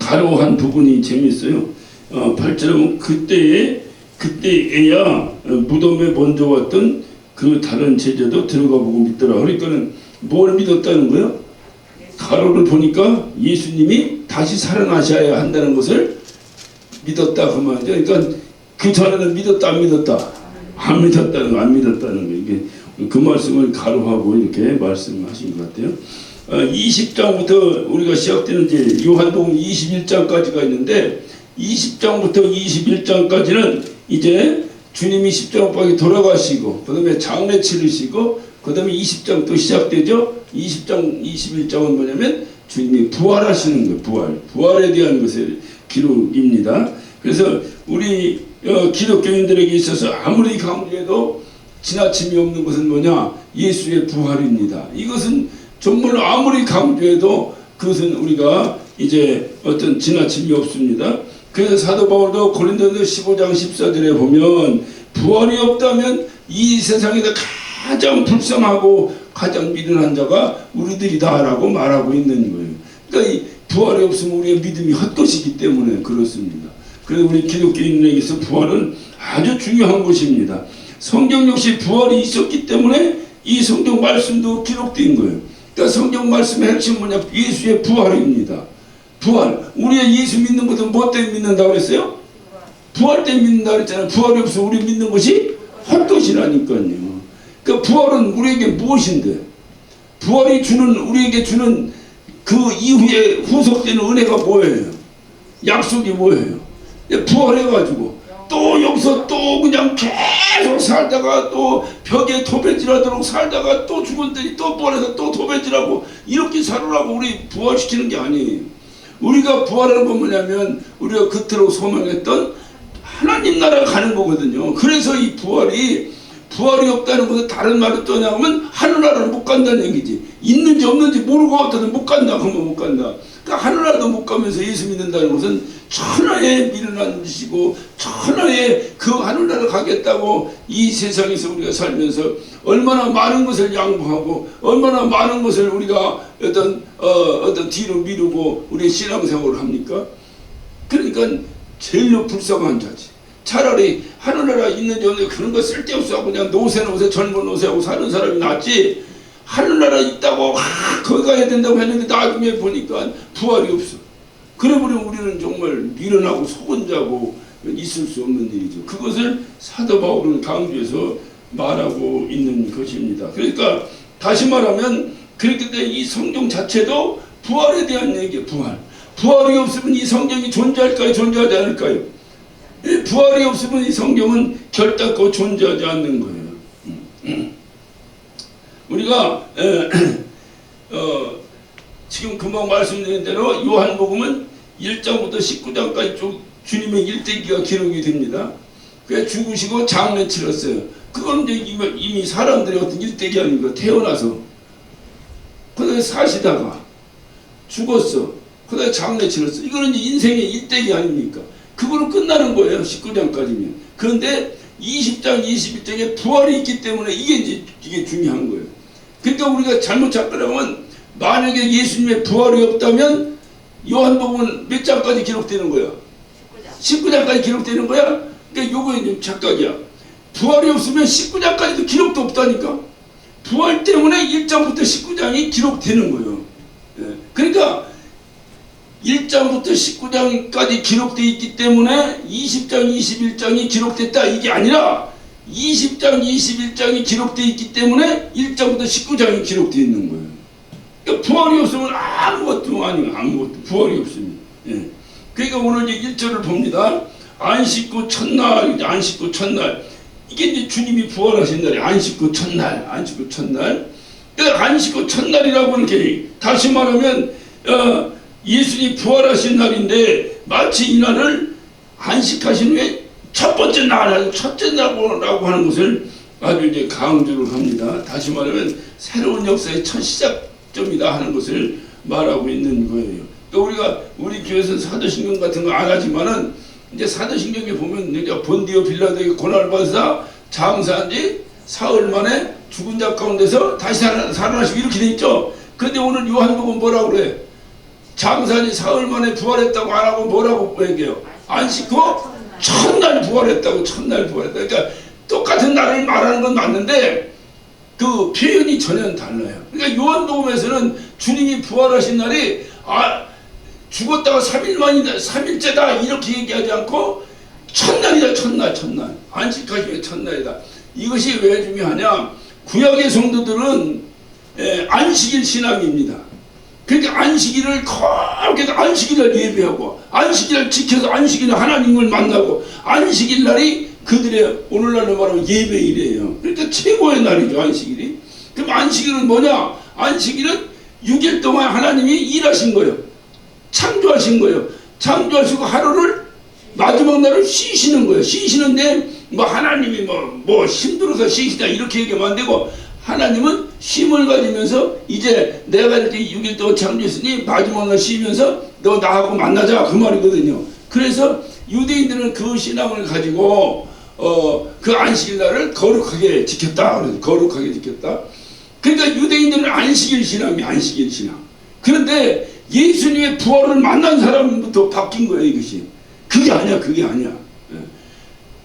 가로한 부분이 재밌어요. 8절은 그때에야 무덤에 먼저 왔던 그 다른 제자도 들어가 보고 믿더라. 그러니까는 뭘 믿었다는 거예요? 가로를 보니까 예수님이 다시 살아나셔야 한다는 것을 믿었다 그 말이죠. 그러니까 그 전에는 믿었다 안 믿었다? 안 믿었다는 거예요. 이게 그 말씀을 가로하고 이렇게 말씀하신 것 같아요. 20장부터 우리가 시작되는 이제 요한복음 21장까지가 있는데 20장부터 21장까지는 이제 주님이 십자가에 돌아가시고 그 다음에 장례 치르시고 그 다음에 20장 또 시작되죠. 20장 21장은 뭐냐면 주님이 부활하시는 거예요. 부활에 대한 것의 기록입니다. 그래서 우리 기독교인들에게 있어서 아무리 강조해도 지나침이 없는 것은 뭐냐? 예수의 부활입니다. 이것은 정말 아무리 강조해도 그것은 우리가 이제 어떤 지나침이 없습니다. 그래서 사도 바울도 고린도서 15장 14절에 보면 부활이 없다면 이 세상에서 가장 불쌍하고 가장 미련한 자가 우리들이다라고 말하고 있는 거예요. 그러니까 이 부활이 없으면 우리의 믿음이 헛것이기 때문에 그렇습니다. 그래서 우리 기독교인에게서 부활은 아주 중요한 것입니다. 성경 역시 부활이 있었기 때문에 이 성경 말씀도 기록된 거예요. 그러니까 성경 말씀의 핵심은 뭐냐? 예수의 부활입니다. 부활. 우리가 예수 믿는 것은 뭐 때문에 믿는다고 그랬어요? 부활 때문에 믿는다고 그랬잖아요. 부활이 없으면 우리 믿는 것이 헛것이라니까요. 그러니까 부활은 우리에게 무엇인데? 부활이 우리에게 주는 그 이후에 후속되는 은혜가 뭐예요? 약속이 뭐예요? 부활해가지고 또 여기서 또 그냥 계속 살다가 또 벽에 도배질하도록 살다가 또 죽었더니 또 부활해서 또 도배질하고 이렇게 살으라고 우리 부활시키는 게 아니에요. 우리가 부활하는 건 뭐냐면 우리가 그토록 소망했던 하나님 나라가 가는 거거든요. 그래서 이 부활이 없다는 것은 다른 말로 떠나면 하늘나라를 못 간다는 얘기지. 있는지 없는지 모르고 어떠든 못 간다 그러면 못 간다. 그러니까 하늘나라도 못 가면서 예수 믿는다는 것은 천하의 미련한 짓이고 천하의 그 하늘나라를 가겠다고 이 세상에서 우리가 살면서 얼마나 많은 것을 양보하고 얼마나 많은 것을 우리가 어떤 뒤로 미루고 우리의 신앙생활을 합니까? 그러니까 제일로 불쌍한 자지. 차라리 하늘나라 있는지 없는지 그런 거 쓸데없어 하고 그냥 노세 젊은 노세하고 사는 사람이 낫지. 하늘나라 있다고 거기 가야 된다고 했는데 나중에 보니까 부활이 없어. 그래버리면 우리는 정말 미련하고 속은 자고 있을 수 없는 일이죠. 그것을 사도 바울은 강조해서 말하고 있는 것입니다. 그러니까 다시 말하면 그렇기 때문에 이 성경 자체도 부활에 대한 얘기예요. 부활이 없으면 이 성경이 존재할까요? 존재하지 않을까요? 부활이 없으면 이 성경은 결단코 존재하지 않는 거예요. 우리가 지금 금방 말씀드린 대로 요한복음은 1장부터 19장까지 쭉 주님의 일대기가 기록이 됩니다. 그래서 죽으시고 장례 치렀어요. 그건 이제 이미 사람들의 어떤 일대기 아닙니까? 태어나서 그다음에 사시다가 죽었어. 그다음에 장례 치렀어. 이거는 이제 인생의 일대기 아닙니까? 그거는 끝나는 거예요. 19장까지면. 그런데 20장, 21장에 부활이 있기 때문에 이게 중요한 거예요. 그러니까 우리가 잘못 착각하면 만약에 예수님의 부활이 없다면 요한복음은 몇 장까지 기록되는 거야? 19장까지 기록되는 거야? 그러니까 요거는 좀 착각이야. 부활이 없으면 19장까지도 기록도 없다니까? 부활 때문에 1장부터 19장이 기록되는 거예요. 그러니까 1장부터 19장까지 기록되어 있기 때문에 20장, 21장이 기록됐다 이게 아니라 20장, 21장이 기록되어 있기 때문에 1장부터 19장이 기록되어 있는 거예요. 그러니까 부활이 없으면 아무것도 부활이 없습니다. 그러니까 오늘 이제 1절을 봅니다. 안식구 첫날 이게 이제 주님이 부활하신 날이 안식구 첫날. 그러니까 안식구 첫날이라고 이렇게 다시 말하면 예수님이 부활하신 날인데 마치 이 날을 안식하신 후에 첫째 날이라고 하는 것을 아주 이제 강조를 합니다. 다시 말하면 새로운 역사의 첫 시작점이다 하는 것을 말하고 있는 거예요. 또 우리 교회에서 사도신경 같은 거 안 하지만은 이제 사도신경에 보면 이제 본디오 빌라도에게 고난을 받으사 장사한 지 사흘 만에 죽은 자 가운데서 다시 살아나시고 이렇게 돼 있죠. 근데 오늘 요한복음 뭐라고 그래? 장사니 사흘 만에 부활했다고 안 하고 뭐라고 얘기해요? 안식 후 첫날 부활했다고. 첫날 부활했다. 그러니까 똑같은 날을 말하는 건 맞는데 그 표현이 전혀 달라요. 그러니까 요한복음에서는 주님이 부활하신 날이 죽었다가 3일 만이다, 3일째다 이렇게 얘기하지 않고 첫날이다. 첫날. 안식하심의 첫날이다. 이것이 왜 중요하냐? 구약의 성도들은 안식일 신앙입니다. 그러니까 안식일을 거기서 안식일을 예배하고 안식일을 지켜서 안식일에 하나님을 만나고 안식일 날이 그들의 오늘날로 말하면 예배일이에요. 그러니까 최고의 날이죠, 안식일이. 그럼 안식일은 뭐냐? 안식일은 6일 동안 하나님이 일하신 거예요. 창조하신 거예요. 창조하시고 하루를 마지막 날을 쉬시는 거예요. 쉬시는데 뭐 하나님이 뭐 힘들어서 쉬시다 이렇게 얘기하면 안 되고 하나님은 쉼을 가지면서 이제 내가 이렇게 6일 동안 창조했으니 마지막 날 쉬면서 너 나하고 만나자 그 말이거든요. 그래서 유대인들은 그 신앙을 가지고 그 안식일 날을 거룩하게 지켰다. 거룩하게 지켰다. 그러니까 유대인들은 안식일 신앙이에요. 안식일 신앙. 그런데 예수님의 부활을 만난 사람부터 바뀐 거예요. 이것이. 그게 아니야.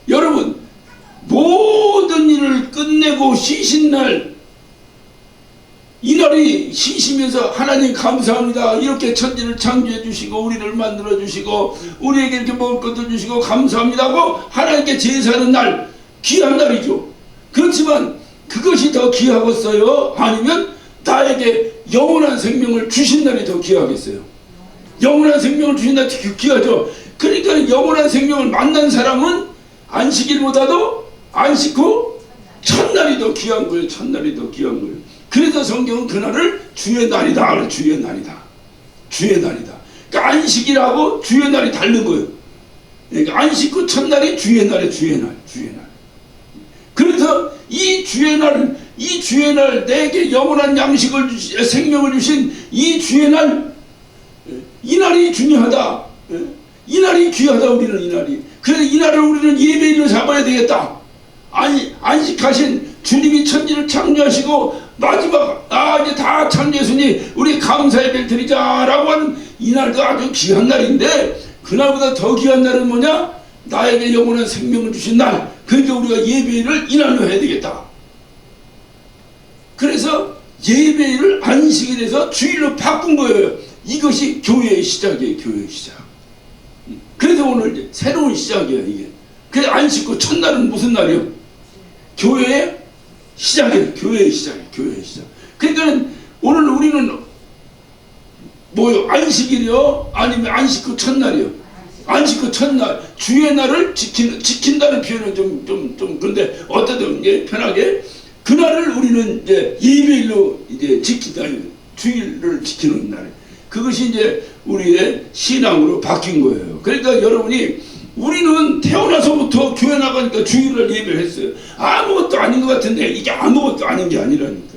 여러분 모든 일을 끝내고 쉬신 날 이날이 쉬시면서 하나님 감사합니다. 이렇게 천지를 창조해 주시고 우리를 만들어 주시고 우리에게 이렇게 먹을 것도 주시고 감사합니다 하고 하나님께 제사하는 날 귀한 날이죠. 그렇지만 그것이 더 귀하겠어요? 아니면 나에게 영원한 생명을 주신 날이 더 귀하겠어요? 영원한 생명을 주신 날이 귀하죠. 그러니까 영원한 생명을 만난 사람은 안식일보다도 안식 후 첫날이 더 귀한 거예요. 첫날이 더 귀한 거예요. 그래서 성경은 그날을 주의 날이다. 주의 날이다. 그러니까 안식일하고 주의 날이 다른 거예요. 그러니까 안식 후 첫날이 주의 날이에요. 주의 날. 그래서 이 주의 날 내게 영원한 양식을 생명을 주신 이 주의 날, 이 날이 중요하다. 이 날이 귀하다. 우리는 이 날이. 그래서 이 날을 우리는 예배일로 잡아야 되겠다. 안식하신 주님이 천지를 창조하시고 마지막 이제 다 창조했으니 우리 감사 예배를 드리자라고 하는 이 날도 아주 귀한 날인데 그날보다 더 귀한 날은 뭐냐? 나에게 영원한 생명을 주신 날. 그러니까 우리가 예배일을 이 날로 해야 되겠다. 그래서 예배일을 안식일에서 주일로 바꾼 거예요. 이것이 교회의 시작이에요. 교회의 시작. 그래서 오늘 이제 새로운 시작이에요. 이게. 그래서 안식 후 첫날은 무슨 날이요? 교회의 시작이에요. 교회의 시작. 그러니까 오늘 우리는 뭐요? 안식일이요? 아니면 안식 후 첫날이요? 안식 후 첫날. 주의 날을 지킨다는 표현은 좀 그런데 어떻든 이제 편하게 그날을 우리는 이제 예배일로 이제 지킨다. 주일을 지키는 날. 그것이 이제 우리의 신앙으로 바뀐 거예요. 그러니까 여러분이 우리는 태어나서부터 교회 나가니까 주일을 예배를 했어요. 아무것도 아닌 것 같은데 이게 아무것도 아닌 게 아니라니까.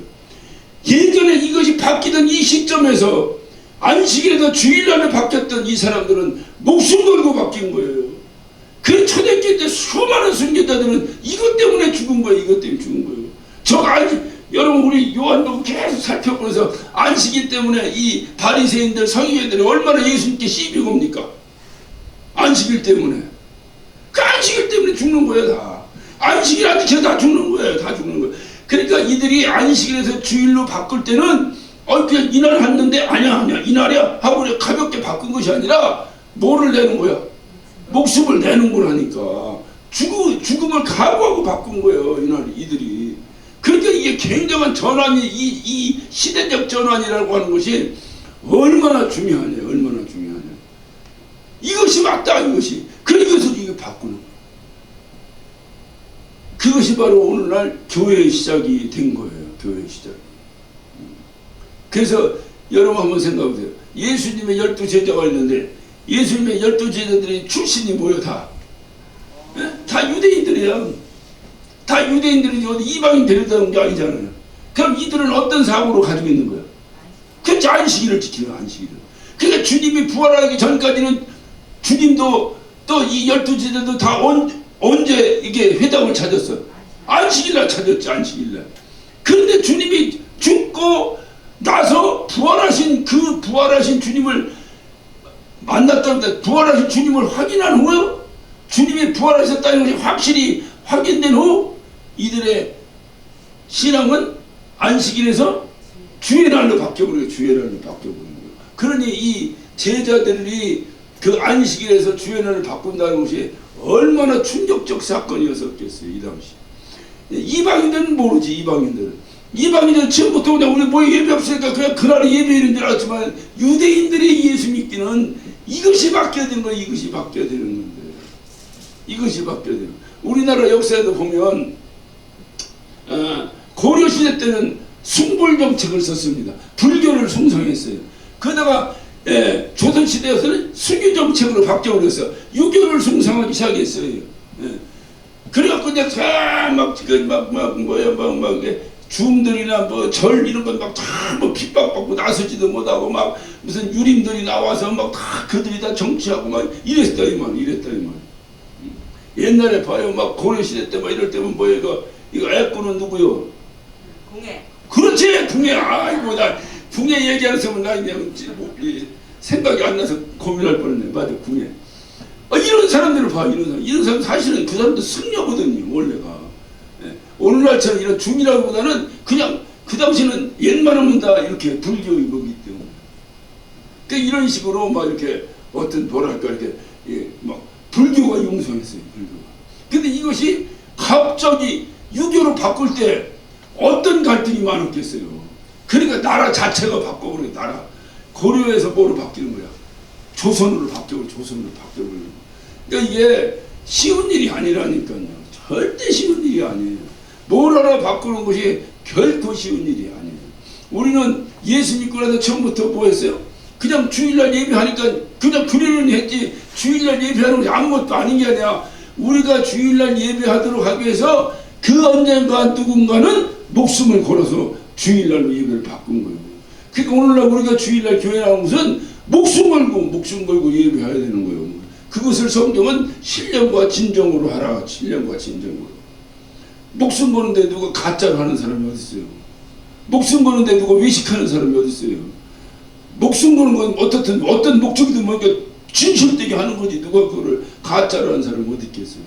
예전에 이것이 바뀌던 이 시점에서 안식일에서 주일날로 바뀌었던 이 사람들은 목숨 걸고 바뀐 거예요. 그 초대교회 때 수많은 순교자들은 이것 때문에 죽은 거예요. 이것 때문에 죽은 거예요. 여러분 우리 요한복음 계속 살펴보면서 안식일 때문에 이 바리새인들 서기관들이 얼마나 예수님께 시비 겁니까? 안식일 때문에. 그 안식일 때문에 죽는 거예요. 다. 안식일 안 지켜서 다 죽는 거예요. 다 죽는 거예요. 그러니까 이들이 안식일에서 주일로 바꿀 때는 그냥 이날 했는데 아니야 이날이야 하고 가볍게 바꾼 것이 아니라 뭐를 내는 거야? 목숨을 내는 거라니까. 죽음을 각오하고 바꾼 거예요. 이들이. 그러니까 이게 굉장한 전환이 이 시대적 전환이라고 하는 것이 얼마나 중요하냐. 이것이 맞다. 이것이. 그래서 이게 바꾸는 거예요. 그것이 바로 오늘날 교회의 시작이 된 거예요. 교회의 시작. 그래서 여러분 한번 생각해 보세요. 예수님의 12제자가 있는데 예수님의 12제자들이 출신이 뭐예요? 다 유대인들이야. 다 유대인들이 어디 이방인 데려다 온 게 아니잖아요. 그럼 이들은 어떤 사고로 가지고 있는 거야? 그렇지. 안식일을 지키는 안식일을. 그러니까 주님이 부활하기 전까지는 주님도 또 이 12제자도 다 언제 이게 회당을 찾았어? 안식일날 찾았지. 안식일날. 그런데 주님이 죽고 나서 부활하신 주님을 만났다는데 부활하신 주님을 확인한 후요, 주님이 부활하셨다는 것이 확실히 확인된 후 이들의 신앙은 안식일에서 주의 날로 바뀌어버려요. 주의 날로 바뀌어버리는 거예요. 그러니 이 제자들이 그 안식일에서 주의 날을 바꾼다는 것이 얼마나 충격적 사건이었었겠어요. 이 당시 이방인들은 모르지. 이방인들은 처음부터 그냥 우리 뭐 예배 없으니까 그냥 그날에 예배하는 줄 알았지만, 유대인들이 예수 믿기는 이것이 바뀌어야 되는 거예요. 이것이 바뀌어야 되는 건데, 이것이 바뀌어야 돼요. 우리나라 역사에도 보면 고려시대 때는 숭불정책을 썼습니다. 불교를 숭상했어요. 그러다가 조선시대에서는 수교정책으로 바뀌어버렸어요. 유교를 숭상하기 시작했어요. 그래갖고 이제 막 중들이나 뭐 절 이런 건 막 다 뭐 핍박받고 나서지도 못하고 막 무슨 유림들이 나와서 막 다 그들이 다 정치하고 막 이랬다 이 말. 옛날에 봐요. 막 고려시대 때 막 이럴 때면 뭐 이거 애꾸는 누구요? 궁예. 그렇지, 궁예. 아이고 나 궁예 얘기하면서 나 그냥 생각이 안 나서 고민할 뻔했네. 맞아, 궁예. 이런 사람들을 봐. 이런 사람 사실은 그 사람도 승려거든요. 원래가. 오늘날처럼 이런 중이라기보다는 그냥 그 당시는 옛말 하면 다 이렇게 불교의 거기 때문에. 그러니까 이런 식으로 막 이렇게 어떤 뭐랄까 이렇게 막 불교가 융성했어요. 불교가. 근데 이것이 갑자기 유교로 바꿀 때 어떤 갈등이 많았겠어요. 그러니까 나라 자체가 바꿔버려요. 나라. 고려에서 뭐로 바뀌는 거야? 조선으로 바뀌어버려. 그러니까 이게 쉬운 일이 아니라니까요. 절대 쉬운 일이 아니에요. 뭘 하나 바꾸는 것이 결코 쉬운 일이 아니에요. 우리는 예수 믿고 나서 처음부터 뭐 했어요? 그냥 주일날 예배하니까 그냥 그러려니 했지, 주일날 예배하는 것이 아무것도 아닌 게 아니라 우리가 주일날 예배하도록 하기 위해서 그 언젠가 누군가는 목숨을 걸어서 주일날로 예배를 바꾼 거예요. 그러니까 오늘날 우리가 주일날 교회 나온 것은 목숨 걸고 예배해야 되는 거예요. 그것을 성경은 신령과 진정으로 하라. 신령과 진정으로. 목숨 거는데 누가 가짜로 하는 사람이 어디 있어요? 목숨 거는데 누가 외식하는 사람이 어디 있어요? 목숨 거는 건 어떤 목적이든 뭐니까 진실되게 하는 거지. 누가 그거를 가짜로 하는 사람이 어디 있겠어요?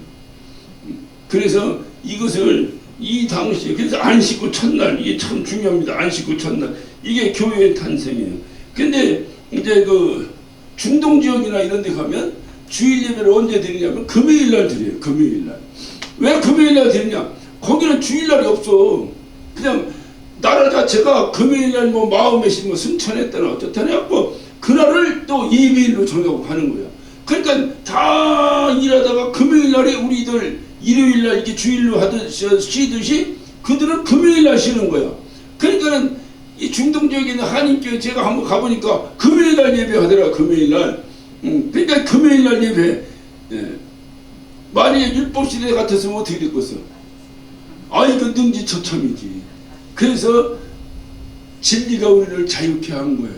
그래서 이것을 이 당시에, 그래서 안식구 첫날, 이게 참 중요합니다. 안식구 첫날. 이게 교회의 탄생이에요. 근데 이제 그 중동 지역이나 이런 데 가면 주일 예배를 언제 드리냐면 금요일날 드려요. 금요일날. 왜 금요일날 드리냐? 거기는 주일날이 없어. 그냥 나라 자체가 금요일날 뭐 마음에시 뭐 승천했다나 어쩌다나 해갖고 그날을 또 예배일로 정하고 하는 거야. 그러니까 다 일하다가 금요일날에 우리들 일요일날 이렇게 주일로 쉬듯이 그들은 금요일날 쉬는 거야. 그러니까는 이 중동 지역에 있는 한인교회 제가 한번 가보니까 금요일날 예배하더라. 금요일날. 그러니까 금요일날 예배. 만약에 율법시대 같았으면 어떻게 됐겠어? 이거 능지처참이지. 그래서 진리가 우리를 자유케 한 거예요.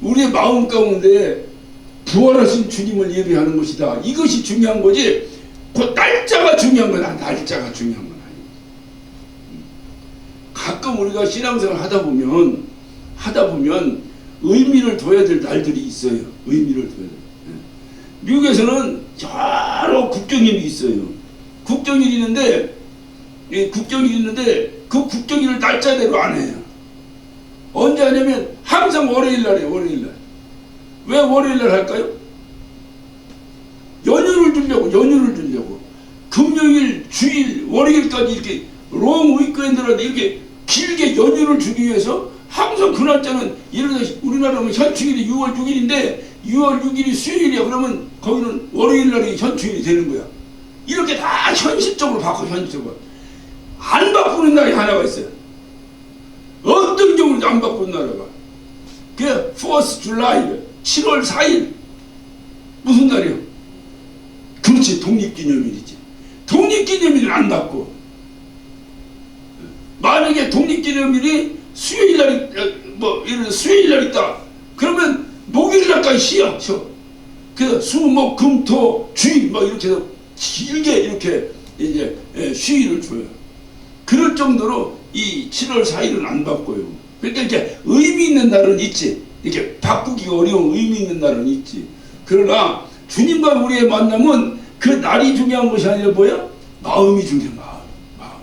우리의 마음 가운데 부활하신 주님을 예배하는 것이다. 이것이 중요한 거지. 그 날짜가 중요한 건 아니야. 날짜가 중요한 건 아니에요. 가끔 우리가 신앙생활 하다 보면 의미를 둬야 될 날들이 있어요. 의미를 둬야 될. 미국에서는 여러 국경일이 있어요. 국경일이 있는데 그 국경일을 날짜대로 안 해요. 언제 하냐면 항상 월요일날 해요. 월요일날. 왜 월요일날 할까요? 연휴를 주려고. 금요일, 주일, 월요일까지 이렇게 롱 위크엔드라는데 이렇게 길게 연휴를 주기 위해서 항상 그 날짜는, 예를 들어서 우리나라는 현충일이 6월 6일인데 6월 6일이 수요일이야. 그러면 거기는 월요일날이 현충일이 되는 거야. 이렇게 다 현실적으로 바꿔. 현실적으로 안 바꾸는 날이 하나가 있어요. 어떤 경우는 안 바꾸는 나라가. 그게 4th July 7월 4일 무슨 날이요? 그렇지, 독립기념일이지. 독립기념일을 안 바꿔. 만약에 독립기념일이 수요일날 예를 들어 수요일날 있다. 그러면 목요일날까지 쉬어. 그래서 수, 목, 금, 토, 주일 이렇게 해서 길게 이렇게 이제 휴일을 줘요. 그럴 정도로 이 7월 4일은 안 바꿔요. 그러니까 이제 의미 있는 날은 있지. 이렇게 바꾸기가 어려운 의미 있는 날은 있지. 그러나 주님과 우리의 만남은 그 날이 중요한 것이 아니라 뭐야? 마음이 중요해. 마음.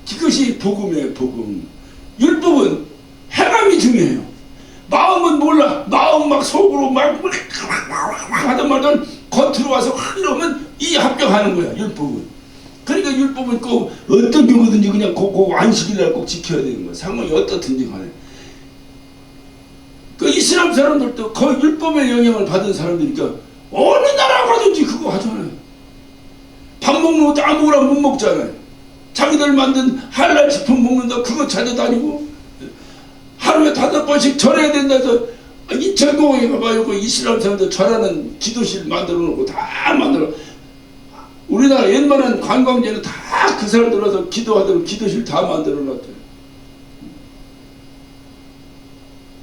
그것이 복음이에요. 복음. 율법은 행함이 중요해요. 마음은 몰라. 마음 막 속으로 막 하던 말던 겉으로 와서 이러면 이 합격하는 거야. 율법은. 그러니까 율법은 꼭 어떤 경우든지 그냥 그 안식일날 꼭 지켜야 되는 거야. 상황이 어떻든지 간에. 그 이슬람 사람들도 거의 율법의 영향을 받은 사람들이니까 어느 나라 가든지 그거 하잖아요. 밥 먹는 것도 아무거나 못 먹잖아요. 자기들 만든 할랄 식품 먹는다 그거 찾아다니고 하루에 5번씩 절해야 된다 해서 인천공항에 가봐요. 그 이슬람 사람들 절하는 기도실 만들어 놓고 다 만들어. 우리나라 웬만한 관광지는 다 그 사람들 와서 기도하도록 기도실 다 만들어 놨대요.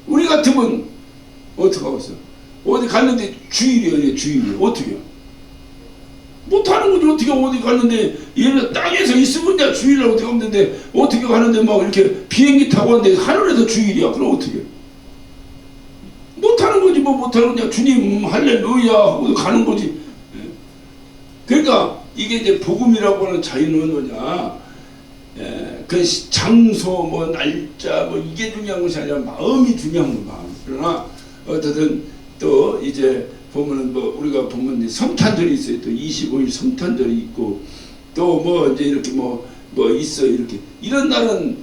우리 같으면 어떻게 하고 있어? 어디 갔는데 주일이야. 주일이야. 어떻게 해요? 못하는 거지. 어떻게 어디 갔는데 얘는 땅에서 있으면 이제 주일날 어떻게 하는데 어떻게 가는데 막 이렇게 비행기 타고 왔는데 하늘에서 주일이야. 그럼 어떻게 해? 못하는 거지. 뭐 못하는 거냐. 주님 할렐루야 하고 가는 거지. 그러니까 이게 이제 복음이라고 하는 자유는 뭐냐. 그 장소 뭐 날짜 뭐 이게 중요한 것이 아니라 마음이 중요한 거. 마음. 그러나 어쨌든 또 이제 보면은 뭐 우리가 보면 성탄절이 있어요. 또 25일 성탄절이 있고 또 뭐 이제 이렇게 뭐 있어 이렇게 이런 날은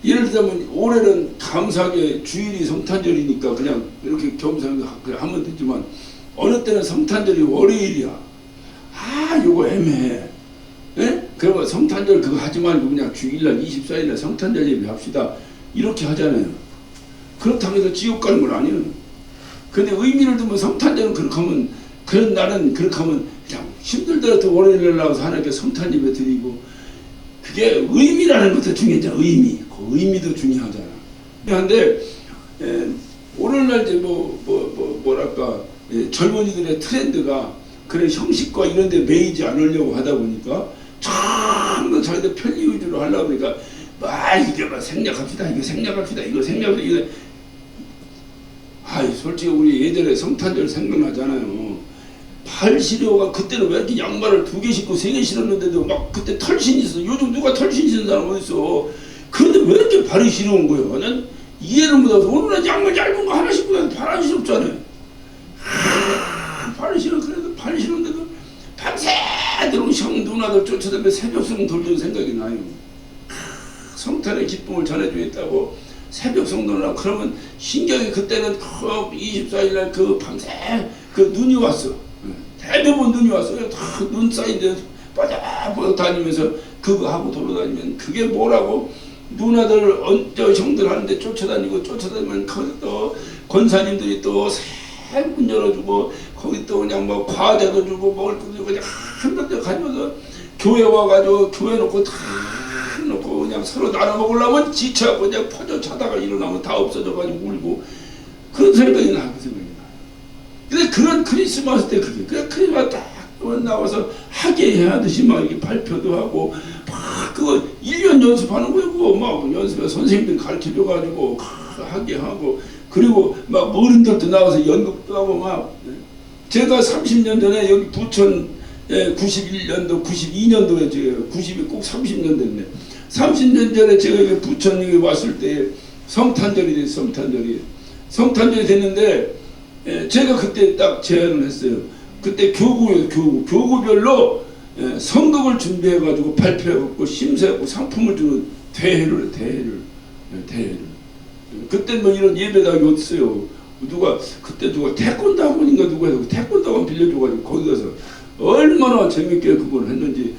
예를 들자면 올해는 감사하게 주일이 성탄절이니까 그냥 이렇게 겸사하게 하면 되지만 어느 때는 성탄절이 월요일이야. 요거 애매해. 예? 그러면 성탄절 그거 하지 말고 그냥 주일날 24일날 성탄절 예배합시다. 이렇게 하잖아요. 그렇다고 해서 지옥 가는 건 아니에요. 근데 의미를 두면 성탄절은 그렇게 하면 그런 날은 그렇게 하면 그냥 힘들더라도 월요일날 나와서 하나님께 성탄 예배 드리고 그게 의미라는 것도 중요하잖아. 의미. 그 의미도 중요하잖아. 그런데 오늘날 이제 뭐랄까 젊은이들의 트렌드가 그런 형식과 이런 데 매이지 않으려고 하다 보니까 전부 자기들 편리 위주로 하려고 하니까 이게 막 생략합시다. 이거 생략합시다. 이거 생략합시다. 솔직히 우리 예전에 성탄절 생각나잖아요. 팔 시려가 그때는 왜 이렇게 양말을 2개 신고 3개 신었는데도 막 그때 털신 있어. 요즘 누가 털신 신는 사람 어딨어. 그런데 왜 이렇게 발이 시려운 거예요? 난 이해를 못하고 오늘은 양말 얇은 거 하나 신고 나도 발 안 시렵잖아요. 발이 시려. 그래도 발이 시려운데도 밤새도록 형 누나들 쫓아다니며 새벽송 돌던 생각이 나요. 성탄의 기쁨을 전해주겠다고 새벽 성도나 그러면 신경이 그때는 24일날 그 밤새 그 눈이 왔어. 대부분 눈이 왔어요. 다 눈 쌓인데 빠져빠져 다니면서 그거 하고 돌아다니면 그게 뭐라고 누나들 형들 하는데 쫓아다니면 거기 또 권사님들이 또 새 문 열어주고 거기 또 그냥 뭐 과자도 주고 먹을 것도 주고 그냥 한번더 가면서 교회 와가지고 교회 놓고 다 놓고 그냥 서로 나눠 먹으려면 지쳐갖고 그냥 퍼져 자다가 일어나면 다 없어져가지고 울고 그런 생각이 나. 그 생각이 나. 근데 그런 크리스마스 때 그냥 크리스마스 딱 나와서 하게 해야 하듯이 막 이렇게 발표도 하고 막 그거 1년 연습하는 거예요. 그거 막 연습해 선생님들 가르쳐줘가지고 하게 하고 그리고 막 어른들도 나와서 연극도 하고 막 제가 30년 전에 여기 부천 91년도 92년도에 90이 꼭 30년 됐네. 30년 전에 제가 여기 부천에 왔을 때 성탄절이 됐어요. 성탄절이 됐는데 제가 그때 딱 제안을 했어요. 그때 교구별로 성극을 준비해가지고 발표해갖고 심사해갖고 상품을 주는 대회를. 그때 뭐 이런 예배당이 어딨어요. 그때 누가 태권도 학원인가 누가 해서 태권도 학원 빌려줘가지고 거기 가서 얼마나 재밌게 그걸 했는지